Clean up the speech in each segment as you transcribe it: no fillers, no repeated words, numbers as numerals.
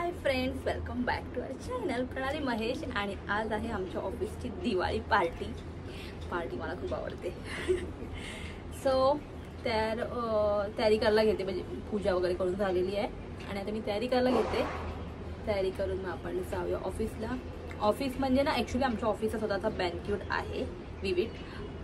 High friends, welcome back to our channel Pranali Mahesh. आणि आज आहे आमच्या ऑफिसची दिवाळी पार्टी. मला खूप आवडते. सो तयारी करायला घेते, म्हणजे पूजा वगैरे करून झालेली आहे आणि आता मी तयारी करायला घेते. तयारी करून मग आपण जाऊया ऑफिसला. ऑफिस म्हणजे ना ॲक्च्युली आमच्या ऑफिसचा स्वतःचा बँक्वेट आहे विविट,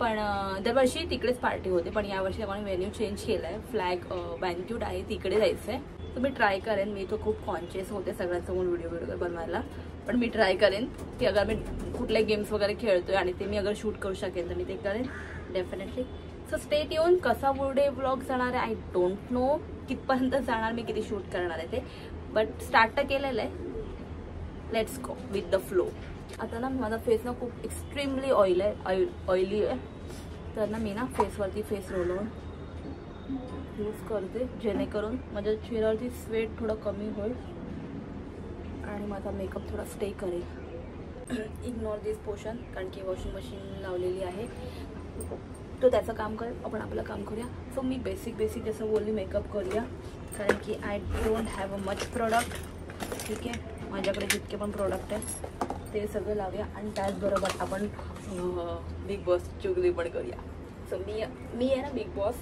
पण दरवर्षी तिकडेच पार्टी होते, पण यावर्षी आपण व्हेन्यू चेंज केला आहे. फ्लॅग बँक्वेट आहे तिकडे जायचं आहे. तर मी ट्राय करेन. मी तो खूप कॉन्शियस होते सगळ्यांसमोर व्हिडिओ बनवायला, पण मी ट्राय करेन की अगर मी कुठले गेम्स वगैरे खेळतोय आणि ते मी अगर शूट करू शकेन तर मी ते करेन डेफिनेटली. So stay tune. कसा पुढे व्लॉग जाणार आहे आय डोंट नो, कितपर्यंत जाणार, मी किती शूट करणार आहे ते, बट स्टार्ट तर केलेलं आहे. Let's go with the flow. आता ना माझा फेस ना खूप एक्स्ट्रीमली ऑइली आहे, तर ना मी ना फेसवरती फेस रोल ऑन यूज करते, जेणेकरून माझ्या चेहऱ्यावरती स्वेट थोडं कमी होईल आणि माझा मेकअप थोडा स्टे करेल. इग्नोर दिस पोर्शन, कारण की वॉशिंग मशीन लावलेली आहे, तो त्याचं काम करेल, आपण आपलं काम करूया. सो मी बेसिक जसं बोलली मेकअप करूया, कारण की I don't have a much product. ठीक आहे, माझ्याकडे जितके पण प्रोडक्ट आहेत ते सगळं लावूया आणि त्याचबरोबर आपण बिग बॉस चुगली पण करूया. सो मी आहे ना बिग बॉस.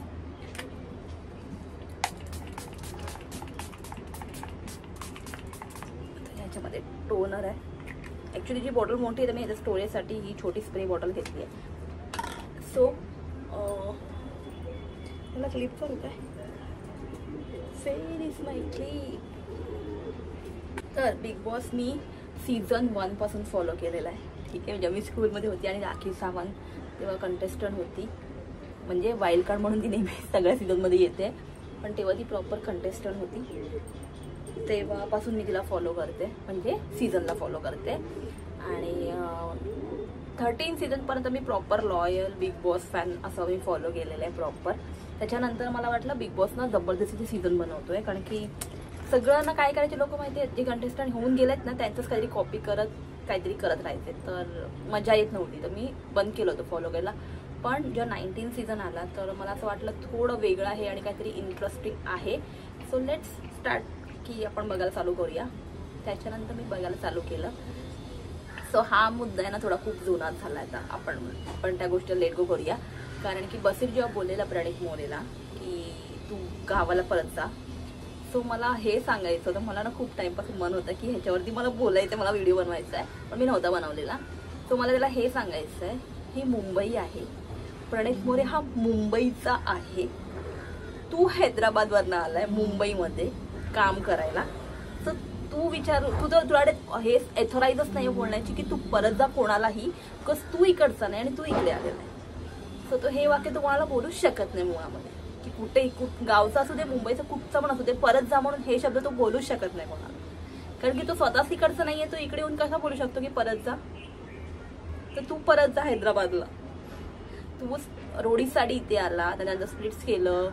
ह्याच्यामध्ये टोनर आहे. ॲक्च्युली जी बॉटल मोठी आहे तर मी ह्याच्या स्टोरेजसाठी ही छोटी स्प्रे बॉटल घेतली आहे. सो मला क्लिप करू काय, फेअर इज माय क्लिप. तर बिग बॉस मी सीझन 1 पासून फॉलो केलेला आहे. ठीक आहे, जेव्हा मी स्कूलमध्ये होती आणि राखी सावंत तेव्हा कंटेस्टंट होती, म्हणजे वाईल्ड कार्ड म्हणून ती नेहमी सगळ्या सीझनमध्ये येते, पण तेव्हा ती प्रॉपर कंटेस्टंट होती. तेव्हापासून मी तिला फॉलो करते, म्हणजे सीझनला फॉलो करते. आणि 13 सीझनपर्यंत मी proper loyal Big Boss fan असं मी फॉलो केलेलं आहे प्रॉपर. त्याच्यानंतर मला वाटलं बिग बॉसनं जबरदस्तीचे सीझन बनवतोय, कारण की सगळ्यांना काय करायचे लोक माहिती आहेत, जे कंटेस्टंट होऊन गेलेत ना त्यांचंच काहीतरी कॉपी करत काहीतरी करत राहायचे, तर मजा येत नव्हती, तर मी बंद केलं होतं फॉलो करायला. पण जेव्हा 19 सीझन आला तर मला असं वाटलं थोडं वेगळं आहे आणि काहीतरी इंटरेस्टिंग आहे. सो लेट्स स्टार्ट की आपण बघायला चालू करूया. त्याच्यानंतर मी बघायला चालू केलं. सो हा मुद्दा आहे ना थोडा खूप जुना झाला आहे. आता आपण त्या गोष्टीला लेट गो करूया, कारण की बसीर जेव्हा बोललेला प्रणित मोरेला की तू गावाला परत जा, सो मला हे सांगायचं होतं. मला ना खूप टाईमपासून मन होतं की ह्याच्यावरती मला बोलायचं, मला व्हिडिओ बनवायचा आहे, पण मी नव्हता बनवलेला. सो मला त्याला हे सांगायचं आहे, ही मुंबई आहे, प्रणित मोरे हा मुंबईचा आहे, तू हैदराबादवरनं आलाय मुंबईमध्ये काम करायला. तर तू तुझ्याकडे हे ऑथराईजच नाही बोलण्याची की तू परत जा कोणालाही, बिकॉज तू इकडचा नाही आणि तू इकडे आलेला आहे. सो तो हे वाक्य तू कोणाला बोलूच शकत नाही मुळामध्ये, की कुठे गावचा असू दे, मुंबईचा कुठचा पण असू दे, परत जा म्हणून हे शब्द तो बोलूच शकत नाही कोणाला, कारण की तो स्वतःच इकडचा नाहीये. तो इकडे येऊन कसा बोलू शकतो की परत जा? तर तू परत जा हैदराबादला. तू रोडीसाठी इथे आला, त्यानंतर स्प्लिट्स केलं,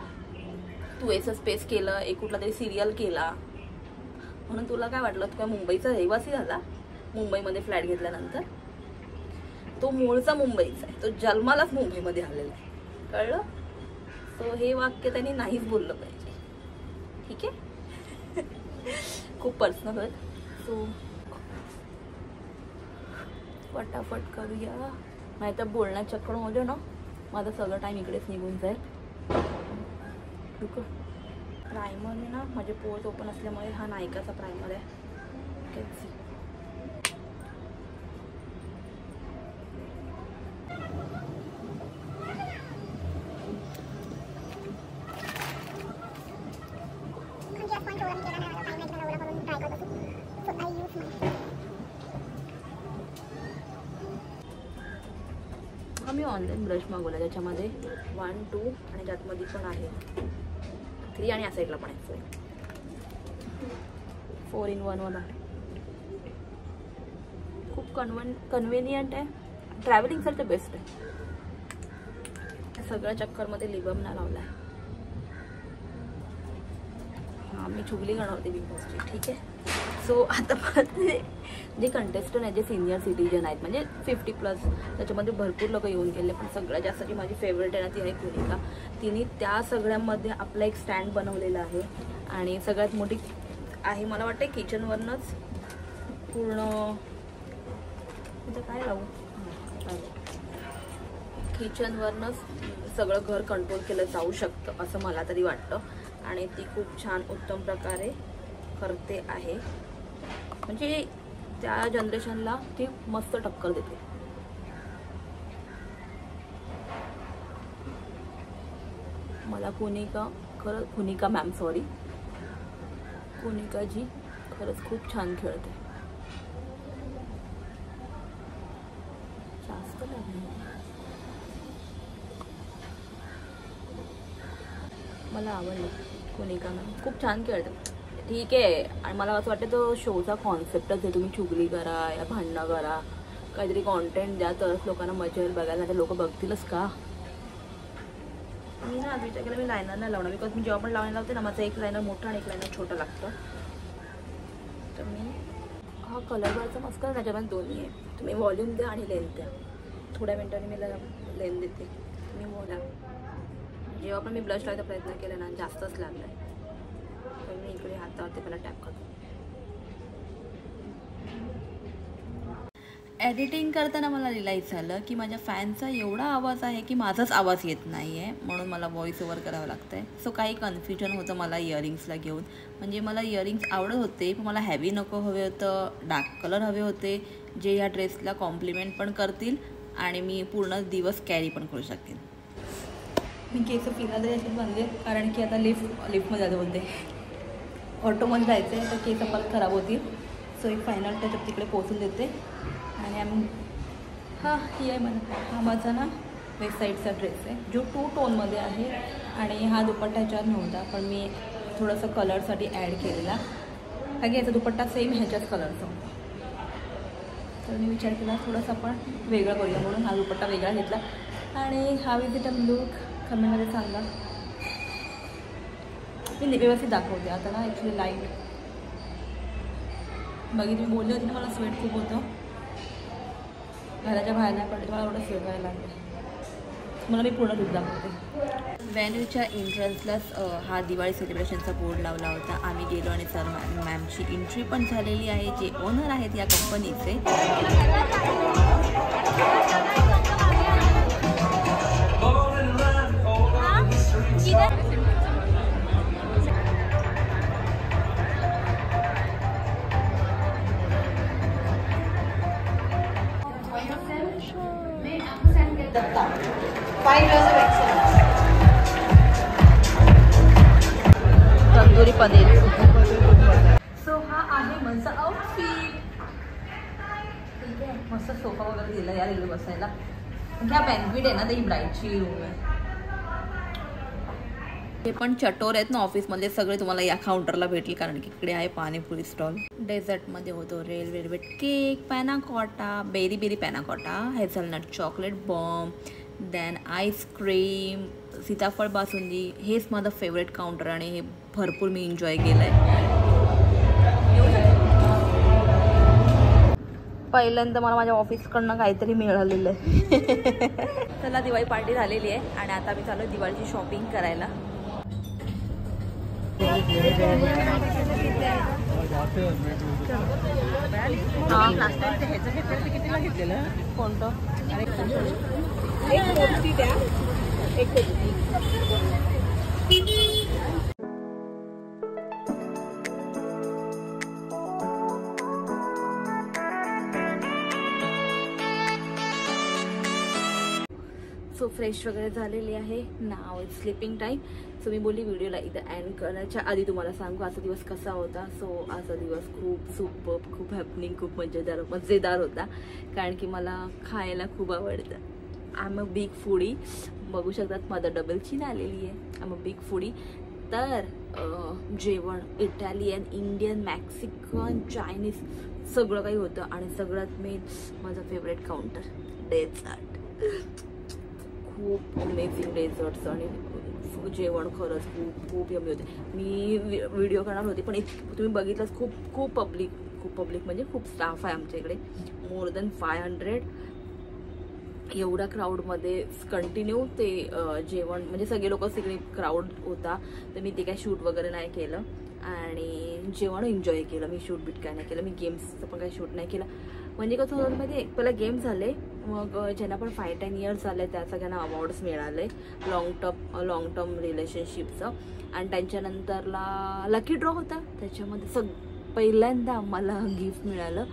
तू एसएस स्पेस केलं, एक कुठला तरी सिरियल केला, म्हणून तुला काय वाटलं तू काय मुंबईचा रहिवासी झाला मुंबईमध्ये फ्लॅट घेतल्यानंतर? तो मूळचा मुंबईचा आहे, तो जन्मालाच मुंबईमध्ये आलेला आहे, कळलं? सो हे वाक्य त्यांनी नाहीच बोललं पाहिजे. ठीक आहे, खूप पर्सनल होत. सो फटाफट करूया, नाही तर बोलण्यात चक्करमध्ये ना माझा सगळं टाइम इकडेच निघून जाईल. प्रायमरने ना माझे पोर्स ओपन असल्यामुळे हा नायकाचा प्रायमर आहे. मी ऑनलाईन ब्रश मागवला, ज्याच्यामध्ये 1, 2 आणि ज्यातमध्ये पण आहे 3 आणि या साईडला पण आहे 4 in 1 वाला. खूप कन्व्हिनियंट आहे, ट्रॅव्हलिंगसाठी बेस्ट आहे. सगळ्या चक्करमध्ये लिबम ना लावला आहे. हां, मी चुगली करणार होते बिग बॉसची. ठीक आहे, सो आता परत जे कंटेस्टंट आहेत, जे सिनियर सिटीजन आहेत, म्हणजे 50+, त्याच्यामध्ये भरपूर लोक येऊन गेले, पण सगळ्यात जास्त जी माझी फेवरेट आहे ना ती आहे कुनिका. तिने त्या सगळ्यांमध्ये आपला एक स्टँड बनवलेला आहे आणि सगळ्यात मोठी आहे. मला वाटतं किचनवरनंच पूर्ण इथं काय लावू, किचनवरनंच सगळं घर कंट्रोल केलं जाऊ शकतं असं मला तरी वाटतं. आणि ती खूप छान उत्तम प्रकारे करते आहे. म्हणजे त्या जनरेशनला ती मस्त टक्कर देते. मला कुनिका मॅम सॉरी, कुनिकाजी खरंच खूप छान खेळते. जास्त लागली मला आवडलं. कुनिका मॅम खूप छान खेळते. ठीक आहे. आणि मला असं वाटतं तो शोचा कॉन्सेप्टच आहे, तुम्ही चुगली करा या भांडणं करा, काहीतरी कॉन्टेंट द्या तरच लोकांना मजा येईल बघायला, तर लोक बघतीलच का. मी ना आज विचार केला मी लायनर नाही लावणार, बिकॉज मी जेव्हा पण लावायला लावते ना माझं एक लायनर मोठं आणि एक लायनर छोटं लागतं. तर मी हा कलर बारचा मस्कर त्याच्यामध्ये दोन्ही आहे. तुम्ही व्हॉल्यूम द्या आणि लेंथ द्या. थोड्या मिनटांनी मी लेंथ देते. तुम्ही बोला. जेव्हा पण मी ब्लश लावायचा प्रयत्न केला ना जास्तच लागला आहे, तर मी इकडे हातावरती मला टॅप करतो. एडिटिंग करताना मला रिअलाईज झालं की माझ्या फॅनचा एवढा आवाज आहे की माझाच आवाज येत नाही आहे, म्हणून मला व्हॉइस ओव्हर करावं लागतं आहे. सो काही कन्फ्युजन होतं मला इयरिंग्सला घेऊन. म्हणजे मला इयरिंग्स आवडत होते पण मला हॅवी नको हवे होतं, डार्क कलर हवे होते जे ह्या ड्रेसला कॉम्प्लिमेंट पण करतील आणि मी पूर्ण दिवस कॅरी पण करू शकेन. मी केस फिरायला याच्यात बांधले कारण की आता लिफ्टमध्ये जायचं बोलते, ऑटोमध्ये जायचं आहे तर केस परत खराब होतील. सो एक फायनल टचअप तिकडे पोचून देते. आणि ही आहे हा माझा ना वेस्ट साईडचा ड्रेस आहे जो 2 टोनमध्ये आहे. आणि हा दुपट्टा ह्याच्यावर नव्हता पण मी थोडंसं कलरसाठी ॲड केलेला, कारण की याचा दुपट्टा सेम ह्याच्याच कलरचा होता. तर मी विचार केला थोडंसं आपण वेगळं करूया म्हणून हा दुपट्टा वेगळा घेतला. आणि हा विजिटर लुक कमेंटमध्ये सांगा. मी व्यवस्थित दाखवते. आता ना ॲक्च्युली लाईट बघितली, मी बोलली होती ना मला स्वेट खूप होतं, घराच्या बाहेर नाही पडले, मला एवढं स्वेट व्हायला लागलं. मला मी पूर्ण लुक दाखवते. व्हेन्यूच्या एंट्रन्सलाच हा दिवाळी सेलिब्रेशनचा बोर्ड लावला होता. आम्ही गेलो आणि सर मॅमची एंट्री पण झालेली आहे जे ओनर आहेत या कंपनीचे. तंदुरी पनीर. सो हा आहे माझा आउटफिट. ठीक आहे. मस्त सोफा वगैरे दिला या रेल्वे बसायला. ह्या बँक्वेट आहे ना तर ही ब्राईडची रूम आहे. हे पण चटोर आहेत ना ऑफिसमधले सगळे तुम्हाला या काउंटरला भेटेल कारण की इकडे आहे पाणीपुरी स्टॉल. डेझर्टमध्ये होतो red velvet cake, panna cotta, berry berry panna cotta, hazelnut chocolate bomb, then ice cream, सीताफळ बासुंदी. हेच माझं फेवरेट काउंटर आणि हे भरपूर मी एन्जॉय केलं आहे. पहिल्यांदा मला माझ्या ऑफिसकडनं काहीतरी मिळालेलं आहे. त्याला दिवाळी पार्टी झालेली आहे आणि आता मी चालू दिवाळीची शॉपिंग करायला. कितीला घेतलेलं कोणतं एक मोठी द्या एक सो फ्रेश वगैरे झालेली आहे. नाव इज स्लीपिंग टाईम. सो मी बोलली व्हिडिओला इथं एंड करण्याच्या आधी तुम्हाला सांगू आजचा दिवस कसा होता. सो आजचा दिवस खूप सुपर्ब, खूप हॅपनिंग, खूप मजेदार होता कारण की मला खायला खूप आवडतं. I am a big foodie. बघू शकतात माझा डबल चीन आलेली आहे. I am a big foodie. तर जेवण इटालियन, इंडियन, मॅक्सिकन, चायनीज सगळं काही होतं आणि सगळ्यात मेन माझं फेवरेट काउंटर डेझर्ट. खूप अमेझिंग डेझर्ट्स आणि जेवण खरंच खूप खूप यम्मी होते. मी व्हिडिओ करणार होते पण तुम्ही बघितलंच खूप पब्लिक म्हणजे खूप स्टाफ आहे आमच्या इकडे. More than 500. एवढ्या क्राऊडमध्ये कंटिन्यू ते जेवण म्हणजे सगळे लोक तिकडे क्राऊड होता तर मी ते काय शूट वगैरे नाही केलं. आणि जेवण एन्जॉय केलं. मी शूट बीट काय नाही केलं, मी गेम्सचं पण काही शूट नाही केलं. म्हणजे कसं होतं माहिती आहे, पहिला गेम झाले, मग ज्यांना पण 5-10 इयर्स झाले त्या सगळ्यांना अवॉर्ड्स मिळाले लॉंग टर्म रिलेशनशिपचं. आणि त्यांच्यानंतरला लकी ड्रॉ होता, त्याच्यामध्ये पहिल्यांदा मला गिफ्ट मिळालं.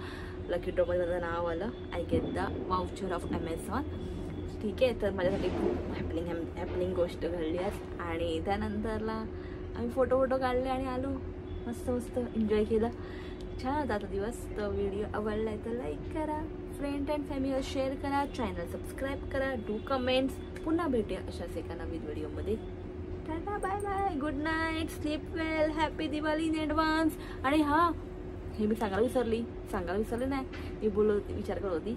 लकी ड्रॉमध्ये माझं नाव आलं, I get the voucher of Amazon. ठीक आहे, तर माझ्यासाठी खूप हॅपनिंग गोष्ट घडली आज. आणि त्यानंतरला आम्ही फोटो काढले आणि आलो, मस्त एन्जॉय केलं. छान होता आता दिवस. तर व्हिडिओ आवडला तर लाईक करा, फ्रेंड अँड फॅमिलीला शेअर करा, चॅनल सबस्क्राईब करा, डू कमेंट्स. पुन्हा भेटूया अशाच एका नवीन व्हिडिओमध्ये. Tata, bye bye, good night, sleep well, happy Diwali in advance. आणि हां, हे मी सांगायला विसरले नाही. मी विचार करत होती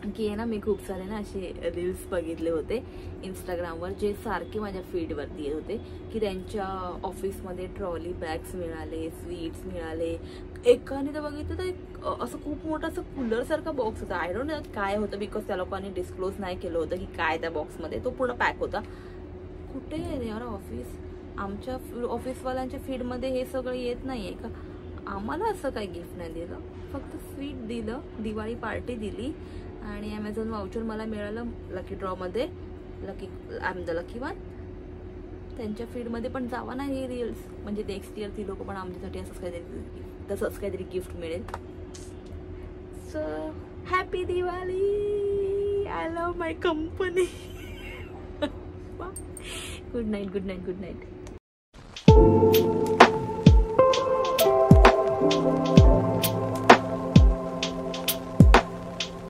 की आहे ना, मी खूप सारे ना असे रील्स बघितले होते इंस्टाग्रामवर, जे सारखे माझ्या फीडवरती येत होते की त्यांच्या ऑफिसमध्ये ट्रॉली बॅग्स मिळाले, स्वीट्स मिळाले. एकाने तर बघितलं तर असं खूप मोठं असं कूलरसारखा बॉक्स होता. आय डोंट नो काय होतं, बिकॉज त्या लोकांनी डिस्क्लोज नाही केलं होतं की काय त्या बॉक्समध्ये. तो पूर्ण पॅक होता. कुठे आहे यार ऑफिस? आमच्या ऑफिसवाल्यांच्या फीडमध्ये हे सगळं येत नाही आहे का? आम्हाला असं काही गिफ्ट नाही दिलं, फक्त स्वीट दिलं, दिवाळी पार्टी दिली आणि Amazon वाउचर मला मिळालं लकी ड्रॉमध्ये. I am the lucky one. त्यांच्या फीडमध्ये पण जावा ना हे रील्स, म्हणजे नेक्स्ट इयर ती लोक पण आमच्यासाठी तसंच काहीतरी गिफ्ट मिळेल. So happy Diwali, I love my company. Good night.